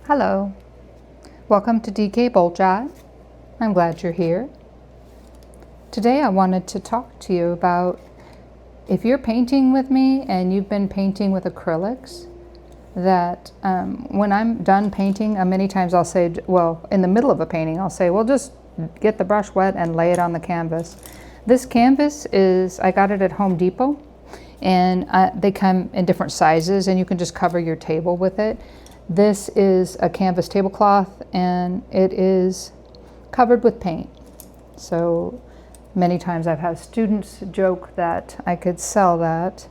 Hello, welcome to DK Bolt Chat. I'm glad you're here. Today I wanted to talk to you about if you're painting with me and you've been painting with acrylics, that when I'm done painting, many times I'll say, well, in the middle of a painting, I'll say, well, just get the brush wet and lay it on the canvas. This canvas I got it at Home Depot, and they come in different sizes and you can just cover your table with it. This is a canvas tablecloth and it is covered with paint. So many times I've had students joke that I could sell that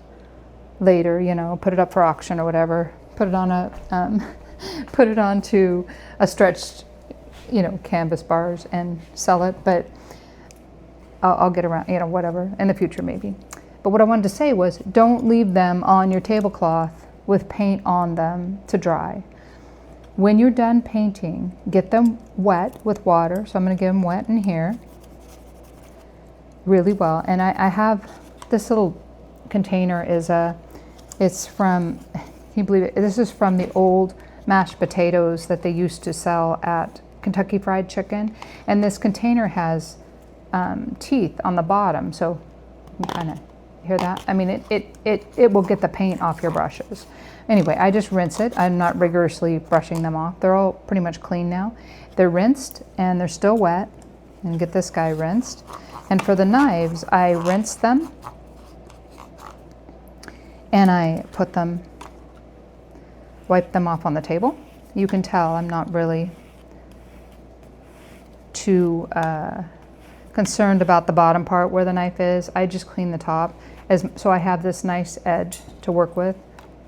later, you know, put it up for auction or whatever, put it on put it onto a stretched, you know, canvas bars and sell it. But I'll get around, you know, whatever, in the future maybe. But what I wanted to say was, don't leave them on your tablecloth with paint on them to dry. When you're done painting, get them wet with water. So I'm going to get them wet in here really well. And I have this little container it's from, can you believe it? This is from the old mashed potatoes that they used to sell at Kentucky Fried Chicken. And this container has teeth on the bottom. So you can kind of hear that? I mean, it will get the paint off your brushes. Anyway, I just rinse it. I'm not rigorously brushing them off. They're all pretty much clean now. They're rinsed and they're still wet. And get this guy rinsed. And for the knives, I rinse them and I wipe them off on the table. You can tell I'm not really too concerned about the bottom part where the knife is. I just clean the top so I have this nice edge to work with.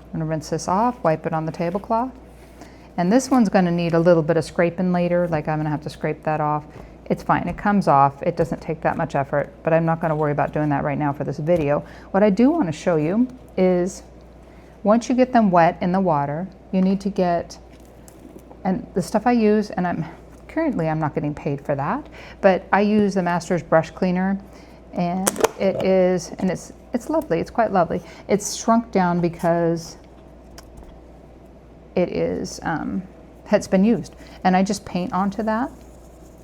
I'm gonna rinse this off, wipe it on the tablecloth. And this one's gonna need a little bit of scraping later, like I'm gonna have to scrape that off. It's fine, it comes off. It doesn't take that much effort, but I'm not gonna worry about doing that right now for this video. What I do wanna show you is once you get them wet in the water, you need to get, and the stuff I use, and currently I'm not getting paid for that, but I use the Masters brush cleaner, and it's lovely. It's quite lovely. It's shrunk down because it has been used, and I just paint onto that,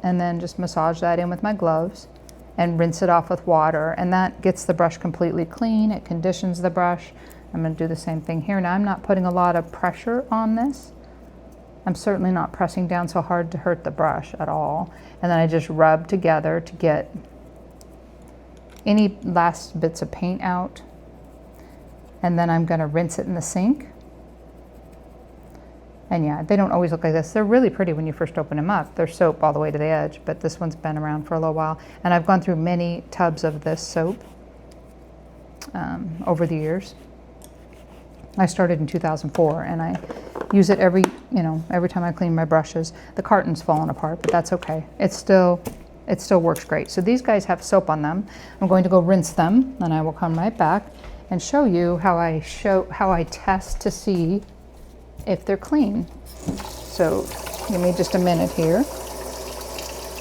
and then just massage that in with my gloves, and rinse it off with water, and that gets the brush completely clean. It conditions the brush. I'm going to do the same thing here. Now I'm not putting a lot of pressure on this. I'm certainly not pressing down so hard to hurt the brush at all. And then I just rub together to get any last bits of paint out. And then I'm gonna rinse it in the sink. And yeah, they don't always look like this. They're really pretty when you first open them up. They're soap all the way to the edge, but this one's been around for a little while. And I've gone through many tubs of this soap over the years. I started in 2004 and I use it every time I clean my brushes. The carton's fallen apart, but that's okay. It still works great. So these guys have soap on them. I'm going to go rinse them, and I will come right back and show you how I test to see if they're clean. So give me just a minute here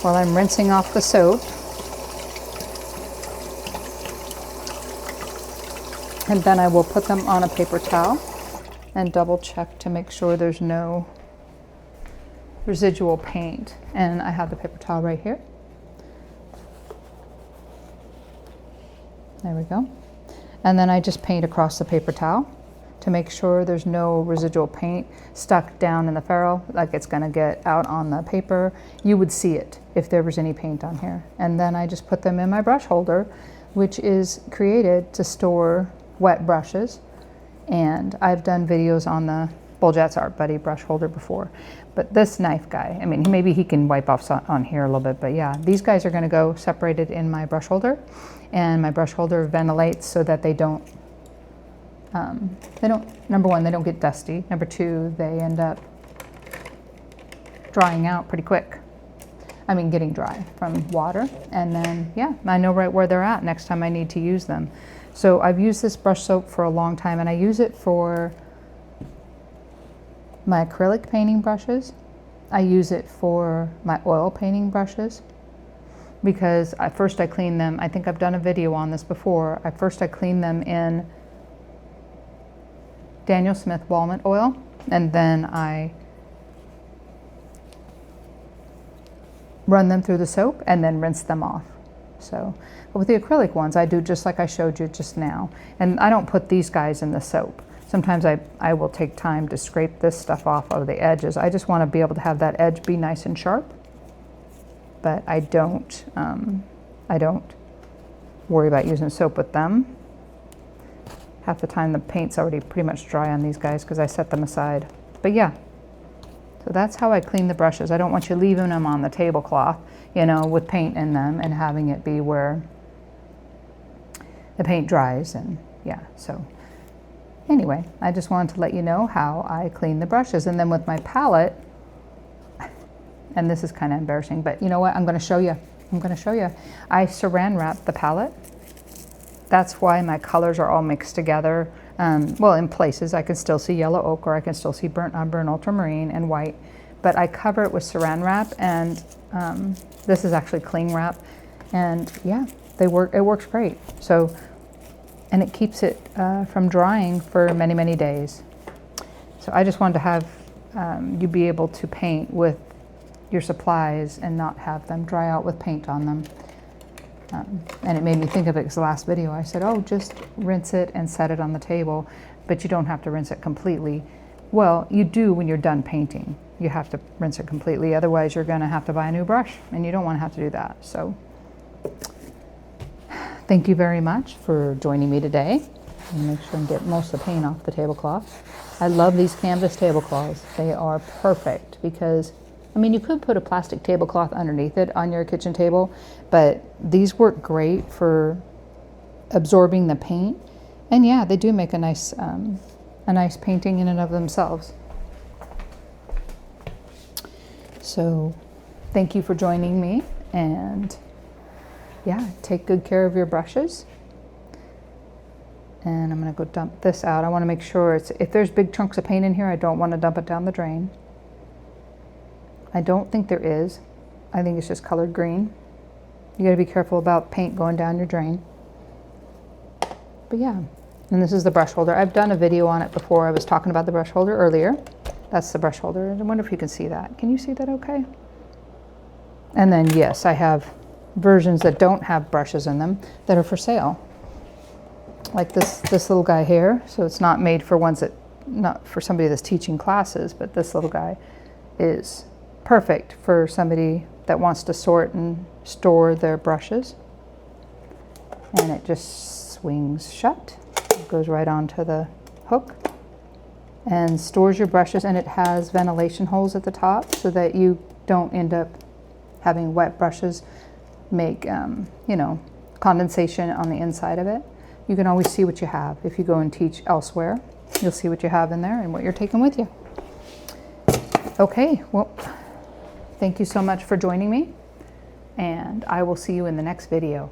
while I'm rinsing off the soap. And then I will put them on a paper towel and double check to make sure there's no residual paint. And I have the paper towel right here. There we go. And then I just paint across the paper towel to make sure there's no residual paint stuck down in the ferrule, like it's gonna get out on the paper. You would see it if there was any paint on here. And then I just put them in my brush holder, which is created to store wet brushes. And I've done videos on the Boltjat's Art Buddy brush holder before. But this knife guy, I mean, maybe he can wipe off on here a little bit, but yeah, these guys are gonna go separated in my brush holder. And my brush holder ventilates so that they don't, number one, they don't get dusty. Number two, they end up drying out pretty quick. I mean, getting dry from water. And then, yeah, I know right where they're at next time I need to use them. So I've used this brush soap for a long time, and I use it for my acrylic painting brushes. I use it for my oil painting brushes because first I clean them. I think I've done a video on this before. First I clean them in Daniel Smith walnut oil, and then I run them through the soap and then rinse them off. So, but with the acrylic ones, I do just like I showed you just now. And I don't put these guys in the soap. Sometimes I will take time to scrape this stuff off of the edges. I just want to be able to have that edge be nice and sharp. But I don't worry about using soap with them. Half the time the paint's already pretty much dry on these guys because I set them aside. But yeah, so that's how I clean the brushes. I don't want you leaving them on the tablecloth, you know, with paint in them and having it be where the paint dries. And yeah, so anyway, I just wanted to let you know how I clean the brushes. And then with my palette, and this is kind of embarrassing, but you know what? I'm going to show you. I saran wrap the palette. That's why my colors are all mixed together. Well, in places I can still see yellow ochre, I can still see burnt umber and ultramarine and white, but I cover it with saran wrap, and this is actually cling wrap, and yeah, they work. It works great. So, and it keeps it from drying for many, many days. So I just wanted to have you be able to paint with your supplies and not have them dry out with paint on them. And it made me think of it because the last video I said, oh, just rinse it and set it on the table, but you don't have to rinse it completely. Well, you do when you're done painting. You have to rinse it completely, otherwise you're going to have to buy a new brush, and you don't want to have to do that. So thank you very much for joining me today. And make sure and get most of the paint off the tablecloth. I love these canvas tablecloths. They are perfect because, I mean, you could put a plastic tablecloth underneath it on your kitchen table, but these work great for absorbing the paint. And yeah, they do make a nice painting in and of themselves. So thank you for joining me, and yeah, take good care of your brushes. And I'm going to go dump this out. I want to make sure if there's big chunks of paint in here, I don't want to dump it down the drain. I don't think there is. I think it's just colored green. You got to be careful about paint going down your drain. But yeah, and this is the brush holder. I've done a video on it before. I was talking about the brush holder earlier. That's the brush holder. I wonder if you can see that. Can you see that okay? And then yes, I have versions that don't have brushes in them that are for sale. Like this little guy here. So it's not made for ones that, not for somebody that's teaching classes, but this little guy is perfect for somebody that wants to sort and store their brushes. And it just swings shut. It goes right onto the hook and stores your brushes, and it has ventilation holes at the top so that you don't end up having wet brushes make you know, condensation on the inside of it. You can always see what you have. If you go and teach elsewhere, you'll see what you have in there and what you're taking with you. Okay, well, thank you so much for joining me, and I will see you in the next video.